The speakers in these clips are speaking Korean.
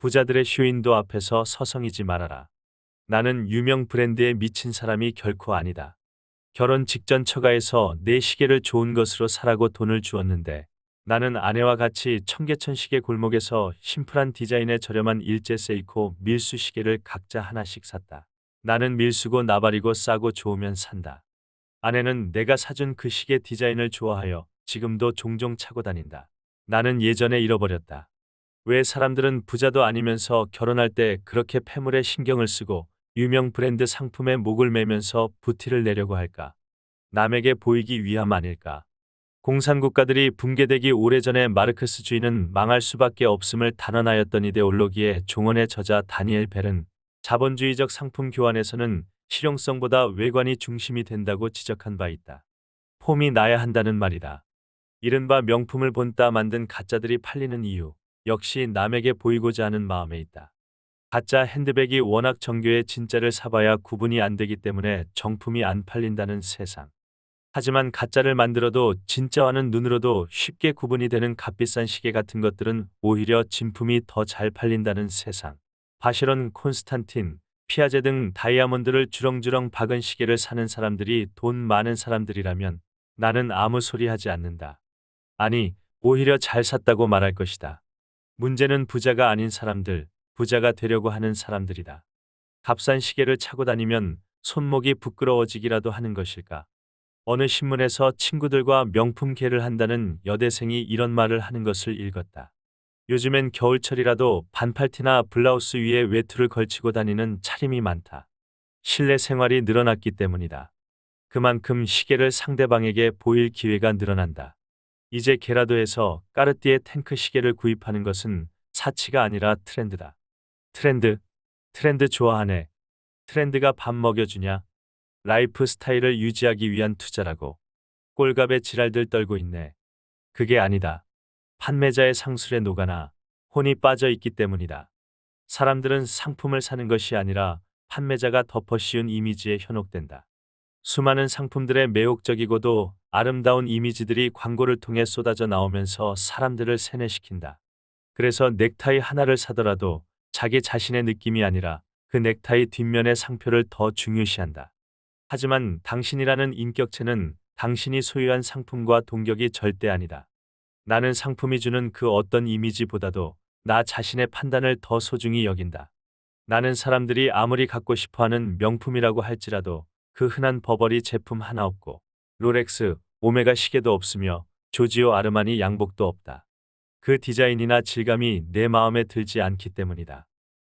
부자들의 쇼윈도 앞에서 서성이지 말아라. 나는 유명 브랜드에 미친 사람이 결코 아니다. 결혼 직전 처가에서 내 시계를 좋은 것으로 사라고 돈을 주었는데 나는 아내와 같이 청계천 시계 골목에서 심플한 디자인의 저렴한 일제 세이코 밀수 시계를 각자 하나씩 샀다. 나는 밀수고 나발이고 싸고 좋으면 산다. 아내는 내가 사준 그 시계 디자인을 좋아하여 지금도 종종 차고 다닌다. 나는 예전에 잃어버렸다. 왜 사람들은 부자도 아니면서 결혼할 때 그렇게 패물에 신경을 쓰고 유명 브랜드 상품에 목을 매면서 부티를 내려고 할까? 남에게 보이기 위함 아닐까? 공산국가들이 붕괴되기 오래전에 마르크스주의는 망할 수밖에 없음을 단언하였던 이데올로기의 종언의 저자 다니엘 벨은 자본주의적 상품 교환에서는 실용성보다 외관이 중심이 된다고 지적한 바 있다. 폼이 나야 한다는 말이다. 이른바 명품을 본따 만든 가짜들이 팔리는 이유 역시 남에게 보이고자 하는 마음에 있다. 가짜 핸드백이 워낙 정교해 진짜를 사봐야 구분이 안 되기 때문에 정품이 안 팔린다는 세상. 하지만 가짜를 만들어도 진짜와는 눈으로도 쉽게 구분이 되는 값비싼 시계 같은 것들은 오히려 진품이 더 잘 팔린다는 세상. 바시론, 콘스탄틴, 피아제 등 다이아몬드를 주렁주렁 박은 시계를 사는 사람들이 돈 많은 사람들이라면 나는 아무 소리 하지 않는다. 아니, 오히려 잘 샀다고 말할 것이다. 문제는 부자가 아닌 사람들, 부자가 되려고 하는 사람들이다. 값싼 시계를 차고 다니면 손목이 부끄러워지기라도 하는 것일까? 어느 신문에서 친구들과 명품계를 한다는 여대생이 이런 말을 하는 것을 읽었다. 요즘엔 겨울철이라도 반팔티나 블라우스 위에 외투를 걸치고 다니는 차림이 많다. 실내 생활이 늘어났기 때문이다. 그만큼 시계를 상대방에게 보일 기회가 늘어난다. 이제 게라도에서 까르띠에 탱크 시계를 구입하는 것은 사치가 아니라 트렌드다. 트렌드 좋아하네. 트렌드가 밥 먹여주냐? 라이프 스타일을 유지하기 위한 투자라고. 꼴값에 지랄들 떨고 있네. 그게 아니다. 판매자의 상술에 녹아나 혼이 빠져 있기 때문이다. 사람들은 상품을 사는 것이 아니라 판매자가 덮어씌운 이미지에 현혹된다. 수많은 상품들의 매혹적이고도 아름다운 이미지들이 광고를 통해 쏟아져 나오면서 사람들을 세뇌시킨다. 그래서 넥타이 하나를 사더라도 자기 자신의 느낌이 아니라 그 넥타이 뒷면의 상표를 더 중요시한다. 하지만 당신이라는 인격체는 당신이 소유한 상품과 동격이 절대 아니다. 나는 상품이 주는 그 어떤 이미지보다도 나 자신의 판단을 더 소중히 여긴다. 나는 사람들이 아무리 갖고 싶어하는 명품이라고 할지라도 그 흔한 버버리 제품 하나 없고 롤렉스, 오메가 시계도 없으며 조지오 아르마니 양복도 없다. 그 디자인이나 질감이 내 마음에 들지 않기 때문이다.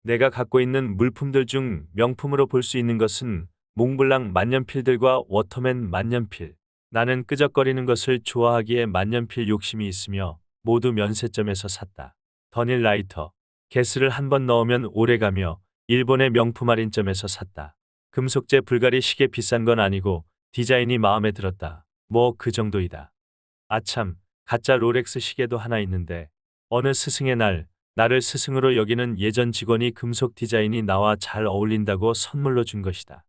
내가 갖고 있는 물품들 중 명품으로 볼 수 있는 것은 몽블랑 만년필들과 워터맨 만년필. 나는 끄적거리는 것을 좋아하기에 만년필 욕심이 있으며 모두 면세점에서 샀다. 더닐 라이터. 개스를 한 번 넣으면 오래가며 일본의 명품 할인점에서 샀다. 금속재 불가리 시계 비싼 건 아니고 디자인이 마음에 들었다. 뭐 그 정도이다. 아참, 가짜 롤렉스 시계도 하나 있는데 어느 스승의 날 나를 스승으로 여기는 예전 직원이 금속 디자인이 나와 잘 어울린다고 선물로 준 것이다.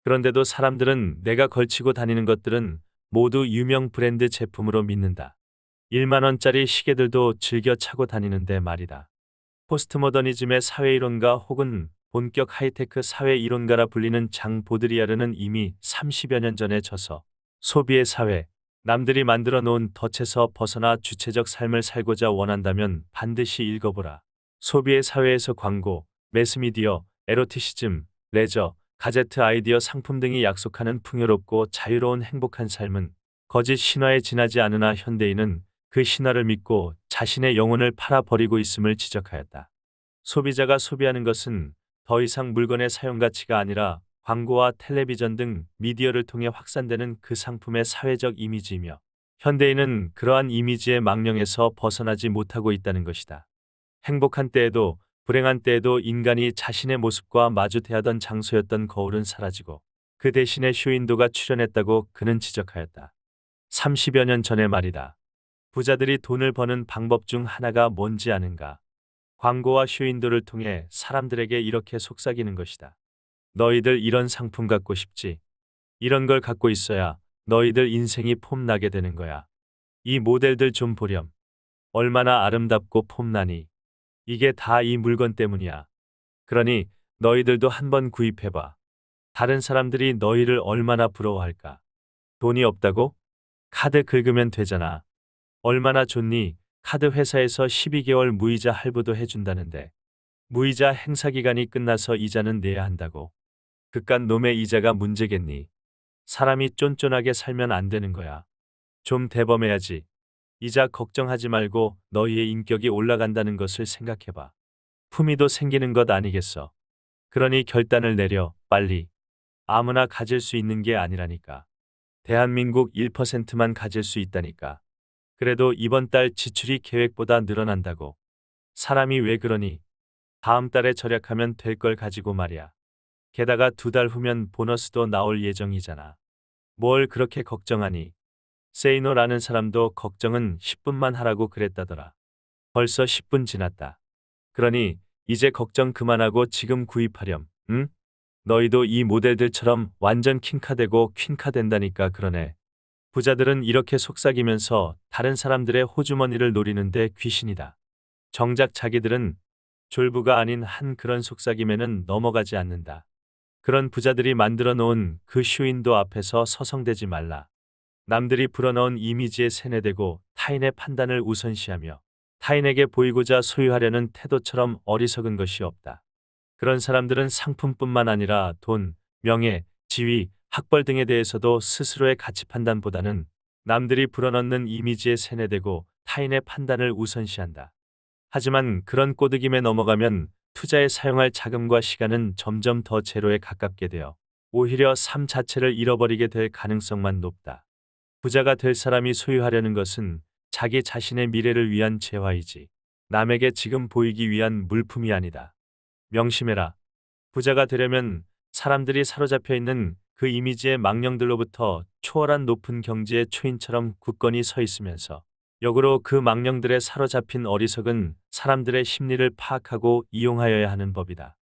그런데도 사람들은 내가 걸치고 다니는 것들은 모두 유명 브랜드 제품으로 믿는다. 1만 원짜리 시계들도 즐겨 차고 다니는데 말이다. 포스트모더니즘의 사회이론가 혹은 본격 하이테크 사회이론가라 불리는 장 보드리아르는 이미 30여 년 전에 져서 소비의 사회, 남들이 만들어 놓은 덫에서 벗어나 주체적 삶을 살고자 원한다면 반드시 읽어보라. 소비의 사회에서 광고, 매스미디어, 에로티시즘, 레저, 가제트 아이디어 상품 등이 약속하는 풍요롭고 자유로운 행복한 삶은 거짓 신화에 지나지 않으나 현대인은 그 신화를 믿고 자신의 영혼을 팔아버리고 있음을 지적하였다. 소비자가 소비하는 것은 더 이상 물건의 사용가치가 아니라 광고와 텔레비전 등 미디어를 통해 확산되는 그 상품의 사회적 이미지이며 현대인은 그러한 이미지의 망령에서 벗어나지 못하고 있다는 것이다. 행복한 때에도 불행한 때에도 인간이 자신의 모습과 마주 대하던 장소였던 거울은 사라지고 그 대신에 쇼윈도가 출현했다고 그는 지적하였다. 30여 년 전의 말이다. 부자들이 돈을 버는 방법 중 하나가 뭔지 아는가? 광고와 쇼윈도를 통해 사람들에게 이렇게 속삭이는 것이다. 너희들 이런 상품 갖고 싶지? 이런 걸 갖고 있어야 너희들 인생이 폼나게 되는 거야. 이 모델들 좀 보렴. 얼마나 아름답고 폼나니? 이게 다 이 물건 때문이야. 그러니 너희들도 한번 구입해봐. 다른 사람들이 너희를 얼마나 부러워할까? 돈이 없다고? 카드 긁으면 되잖아. 얼마나 좋니? 카드 회사에서 12개월 무이자 할부도 해준다는데. 무이자 행사 기간이 끝나서 이자는 내야 한다고. 그깟 놈의 이자가 문제겠니? 사람이 쫀쫀하게 살면 안 되는 거야. 좀 대범해야지. 이자 걱정하지 말고 너희의 인격이 올라간다는 것을 생각해봐. 품위도 생기는 것 아니겠어. 그러니 결단을 내려, 빨리. 아무나 가질 수 있는 게 아니라니까. 대한민국 1%만 가질 수 있다니까. 그래도 이번 달 지출이 계획보다 늘어난다고. 사람이 왜 그러니? 다음 달에 절약하면 될 걸 가지고 말이야. 게다가 2달 후면 보너스도 나올 예정이잖아. 뭘 그렇게 걱정하니? 세이노라는 사람도 걱정은 10분만 하라고 그랬다더라. 벌써 10분 지났다. 그러니 이제 걱정 그만하고 지금 구입하렴. 응? 너희도 이 모델들처럼 완전 킹카되고 퀸카된다니까 그러네. 부자들은 이렇게 속삭이면서 다른 사람들의 호주머니를 노리는데 귀신이다. 정작 자기들은 졸부가 아닌 한 그런 속삭임에는 넘어가지 않는다. 그런 부자들이 만들어 놓은 그 쇼윈도 앞에서 서성대지 말라. 남들이 불어넣은 이미지에 세뇌되고 타인의 판단을 우선시하며 타인에게 보이고자 소유하려는 태도처럼 어리석은 것이 없다. 그런 사람들은 상품뿐만 아니라 돈, 명예, 지위, 학벌 등에 대해서도 스스로의 가치 판단보다는 남들이 불어넣는 이미지에 세뇌되고 타인의 판단을 우선시한다. 하지만 그런 꼬드김에 넘어가면 투자에 사용할 자금과 시간은 점점 더 제로에 가깝게 되어 오히려 삶 자체를 잃어버리게 될 가능성만 높다. 부자가 될 사람이 소유하려는 것은 자기 자신의 미래를 위한 재화이지 남에게 지금 보이기 위한 물품이 아니다. 명심해라. 부자가 되려면 사람들이 사로잡혀 있는 그 이미지의 망령들로부터 초월한 높은 경지의 초인처럼 굳건히 서 있으면서 역으로 그 망령들에 사로잡힌 어리석은 사람들의 심리를 파악하고 이용하여야 하는 법이다.